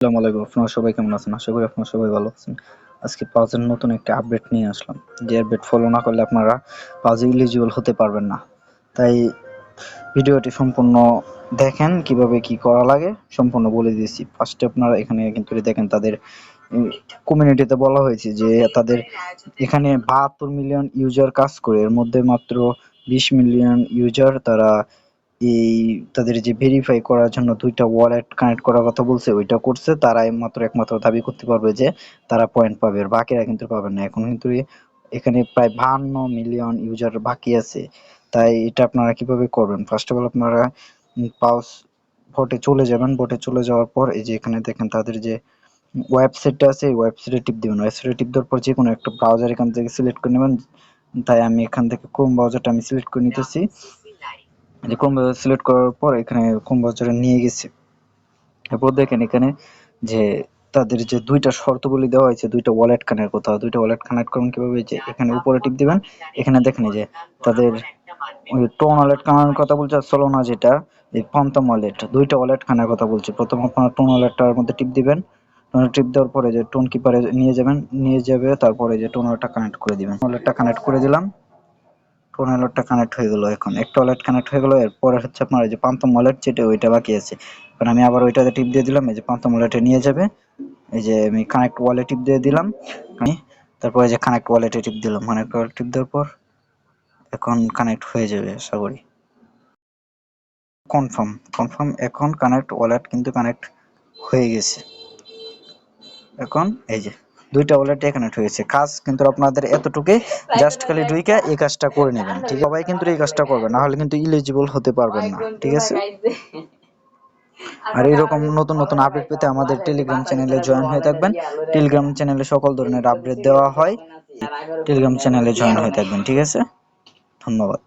আসসালামু আলাইকুম। আপনারা সবাই কেমন আছেন? আশা করি আপনারা সবাই ভালো আছেন। আজকে পাজের নতুন একটা আপডেট নিয়ে আসলাম। যে আপডেট ফলো না করলে আপনারা পাজে এলিজিবল হতে পারবেন না। তাই ভিডিওটি সম্পূর্ণ দেখেন, কিভাবে কি করা লাগে সম্পূর্ণ বলে দিয়েছি। ফার্স্টে আপনারা এখানে কিন্তু দেখেন তাদের কমিউনিটিতে বলা হয়েছে যে তাদের এখানে ৭২ মিলিয়ন ইউজার কাজ করে, এর মধ্যে মাত্র ২০ মিলিয়ন ইউজার তারা এই তাদের যে ভেরিফাই করার জন্য দুইটা ওয়ালেট কানেক্ট করার কথা বলছে ওইটা করছে। তারা একমাত্র দাবি করতে পারবে যে তারা পয়েন্ট পাবে, আর বাকিরা কিন্তু পাবে না। এখন কিন্তু এখানে প্রায় ৫২ মিলিয়ন ইউজার বাকি আছে। তাই এটা আপনারা কিভাবে করবেন? ফার্স্ট অফ অল আপনারা পাউস ভোটে চলে যাবেন। ভোটে চলে যাওয়ার পর এই যে এখানে দেখেন তাদের যে ওয়েবসাইটটা আছে, এই ওয়েবসাইটে টিপ দিবেন। ওয়েবসাইটে টিপ দেওয়ার পর যে কোনো একটা ব্রাউজার এখান থেকে সিলেক্ট করে নেবেন। তাই আমি এখান থেকে ক্রোম ব্রাউজারটা আমি সিলেক্ট করে নিতেছি। যে ক্রোম ব্রাউজার সিলেক্ট করার পর এখানে ক্রোম ব্রাউজারে নিয়ে গেছে। এরপর দেখেন এখানে যে তাদের যে দুইটা শর্তগুলি দেওয়া হয়েছে, দুইটা ওয়ালেট কানেক্ট করতে হবে। দুইটা ওয়ালেট কানেক্ট করবেন কিভাবে? যে এখানে উপরে টিপ দিবেন। এখানে দেখেন যে তাদের ওই টোন ওয়ালেট কানেক্টের কথা বলছে, আর সোলোনা যেটা এই পন্থম ওয়ালেট, দুইটা ওয়ালেট কানেক্টের কথা বলছে। প্রথম আপনারা টোন ওয়ালেটটার মধ্যে টিপ দিবেন। টিপ দেওয়ার পরে যে টোন কিপারে নিয়ে যাবে, তারপরে যে টোন ওয়ালেটটা কানেক্ট করে দিবেন। ওয়ালেটটা কানেক্ট করে দিলাম। টোন ওয়ালেটটা কানেক্ট হয়ে গেল। এখন একটা ওয়ালেট কানেক্ট হয়ে গেল। এরপরে হচ্ছে আপনার এই যে পান্থম ওয়ালেট যেটা ওইটা বাকি আছে। কারণ আমি আবার ওইটাতে টিপ দিয়ে দিলাম, এই যে পান্থম ওয়ালেটে নিয়ে যাবে। এই যে আমি কানেক্ট ওয়ালেট টিপ দিয়ে দিলাম, তারপরে যে কানেক্ট ওয়ালেটে টিপ দিলাম। কানেক্ট ওয়ালেট টিপ দেওয়ার পর এখন কানেক্ট হয়ে যাবে আশা করি। কনফার্ম এখন কানেক্ট ওয়ালেট কিন্তু কানেক্ট হয়ে গেছে। এখন এই যে দুইটা ওয়ালেট কানেক্ট হয়েছে। কাজ কিন্তু আপনাদের এতটুকুই, জাস্ট খালি ঢুইকা এই কাজটা করে নেবেন। ঠিক আছে, সবাই কিন্তু এই কাজটা করবে, না হলে কিন্তু এলিজিবল হতে পারবেন না। ঠিক আছে, আর এরকম নতুন নতুন আপডেট পেতে আমাদের টেলিগ্রাম চ্যানেলে জয়েন হয়ে থাকবেন। টেলিগ্রাম চ্যানেলে সকল ধরনের আপডেট দেওয়া হয়। টেলিগ্রাম চ্যানেলে জয়েন হয়ে থাকবেন। ঠিক আছে, ধন্যবাদ।